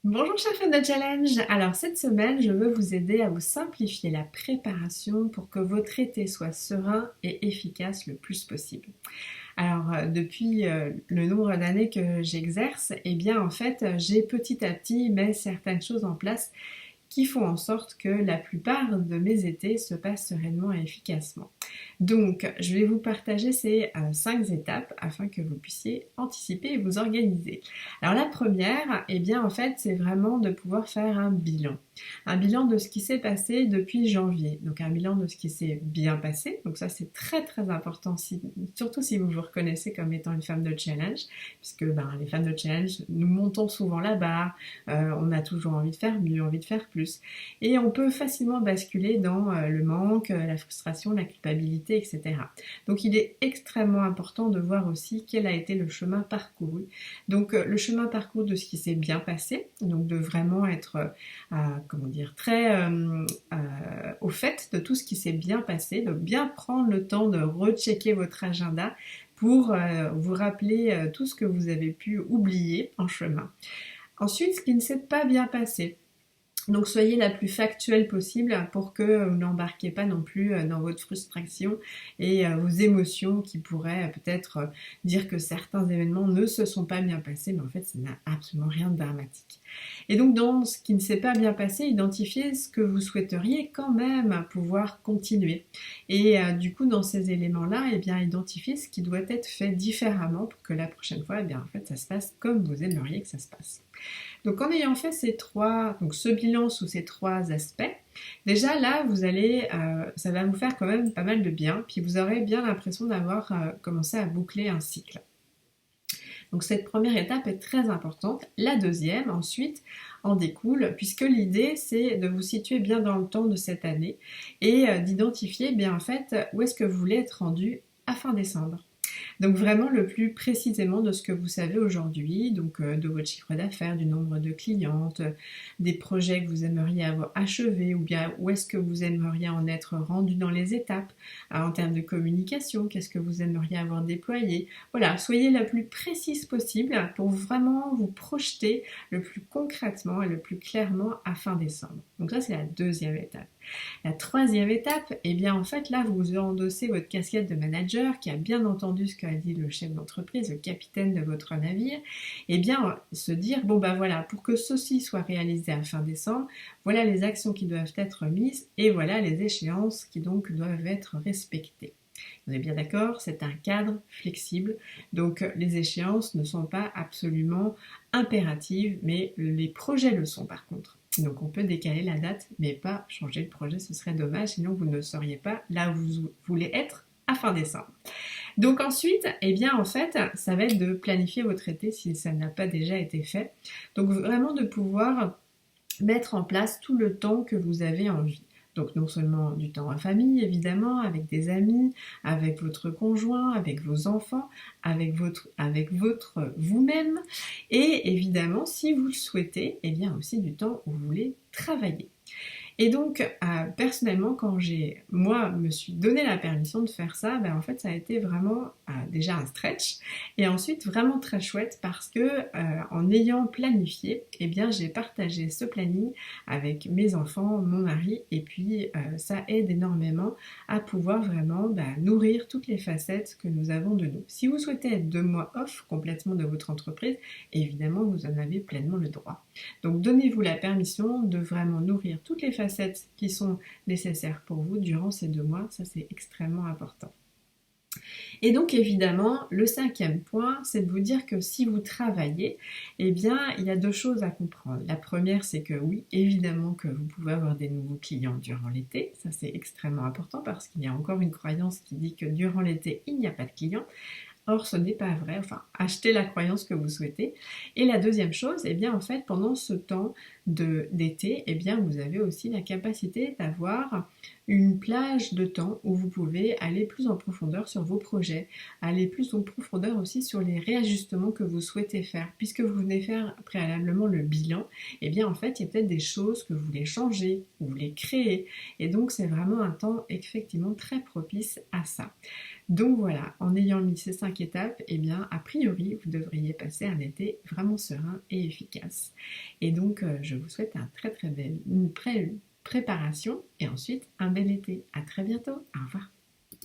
Bonjour chers fans de challenge. Alors cette semaine, je veux vous aider à vous simplifier la préparation pour que votre été soit serein et efficace le plus possible. Alors depuis le nombre d'années que j'exerce, eh bien en fait, j'ai petit à petit mis certaines choses en place qui font en sorte que la plupart de mes étés se passent sereinement et efficacement. Donc, je vais vous partager ces 5 étapes afin que vous puissiez anticiper et vous organiser. Alors la première, eh bien en fait, c'est vraiment de pouvoir faire un bilan. Un bilan de ce qui s'est passé depuis janvier. Donc un bilan de ce qui s'est bien passé. Donc ça c'est très très important, surtout si vous vous reconnaissez comme étant une femme de challenge, puisque les femmes de challenge, nous montons souvent la barre, on a toujours envie de faire mieux, envie de faire plus. Et on peut facilement basculer dans le manque, la frustration, la culpabilité, etc. Donc il est extrêmement important de voir aussi quel a été le chemin parcouru. Donc le chemin parcouru de ce qui s'est bien passé, donc de vraiment être très au fait de tout ce qui s'est bien passé, de bien prendre le temps de rechecker votre agenda pour vous rappeler tout ce que vous avez pu oublier en chemin. Ensuite, ce qui ne s'est pas bien passé. Donc soyez la plus factuelle possible pour que vous n'embarquez pas non plus dans votre frustration et vos émotions qui pourraient peut-être dire que certains événements ne se sont pas bien passés, mais en fait ça n'a absolument rien de dramatique. Et donc dans ce qui ne s'est pas bien passé, identifiez ce que vous souhaiteriez quand même pouvoir continuer. Et du coup dans ces éléments-là, eh bien identifiez ce qui doit être fait différemment pour que la prochaine fois, eh bien en fait ça se passe comme vous aimeriez que ça se passe. Donc en ayant fait ce bilan sous ces trois aspects, déjà là ça va vous faire quand même pas mal de bien, puis vous aurez bien l'impression d'avoir commencé à boucler un cycle. Donc cette première étape est très importante. La deuxième, ensuite, en découle, puisque l'idée c'est de vous situer bien dans le temps de cette année et d'identifier bien en fait où est-ce que vous voulez être rendu à fin décembre. Donc vraiment le plus précisément de ce que vous savez aujourd'hui, donc de votre chiffre d'affaires, du nombre de clientes, des projets que vous aimeriez avoir achevés, ou bien où est-ce que vous aimeriez en être rendu dans les étapes, en termes de communication, qu'est-ce que vous aimeriez avoir déployé. Voilà, soyez la plus précise possible pour vraiment vous projeter le plus concrètement et le plus clairement à fin décembre. Donc ça c'est la deuxième étape. La troisième étape, eh bien en fait là vous endossez votre casquette de manager qui a bien entendu ce qu'a dit le chef d'entreprise, le capitaine de votre navire, et bien se dire bon voilà, pour que ceci soit réalisé à fin décembre, voilà les actions qui doivent être mises et voilà les échéances qui donc doivent être respectées. On est bien d'accord, c'est un cadre flexible, donc les échéances ne sont pas absolument impératives, mais les projets le sont par contre. Donc on peut décaler la date, mais pas changer le projet, ce serait dommage, sinon vous ne seriez pas là où vous voulez être à fin décembre. Donc ensuite, eh bien en fait, ça va être de planifier votre été si ça n'a pas déjà été fait. Donc vraiment de pouvoir mettre en place tout le temps que vous avez envie. Donc non seulement du temps en famille, évidemment, avec des amis, avec votre conjoint, avec vos enfants, avec votre vous-même, et évidemment, si vous le souhaitez, eh bien aussi du temps où vous voulez travailler. Et donc, personnellement, quand moi, me suis donné la permission de faire ça, en fait, ça a été vraiment déjà un stretch, et ensuite vraiment très chouette parce que en ayant planifié, eh bien, j'ai partagé ce planning avec mes enfants, mon mari, et puis ça aide énormément à pouvoir vraiment nourrir toutes les facettes que nous avons de nous. Si vous souhaitez être 2 mois off complètement de votre entreprise, évidemment, vous en avez pleinement le droit. Donc donnez-vous la permission de vraiment nourrir toutes les facettes qui sont nécessaires pour vous durant ces 2 mois, ça c'est extrêmement important. Et donc évidemment, le cinquième point, c'est de vous dire que si vous travaillez, eh bien, il y a 2 choses à comprendre. La première, c'est que oui, évidemment que vous pouvez avoir des nouveaux clients durant l'été, ça c'est extrêmement important parce qu'il y a encore une croyance qui dit que durant l'été, il n'y a pas de clients. Or, ce n'est pas vrai. Enfin, achetez la croyance que vous souhaitez. Et la deuxième chose, eh bien, en fait, pendant ce temps d'été, eh bien, vous avez aussi la capacité d'avoir une plage de temps où vous pouvez aller plus en profondeur sur vos projets, aller plus en profondeur aussi sur les réajustements que vous souhaitez faire. Puisque vous venez faire préalablement le bilan, eh bien en fait il y a peut-être des choses que vous voulez changer, vous voulez créer, et donc c'est vraiment un temps effectivement très propice à ça. Donc voilà, en ayant mis ces 5 étapes, eh bien a priori vous devriez passer un été vraiment serein et efficace. Et donc je vous souhaite une préparation et ensuite un bel été. À très bientôt, au revoir.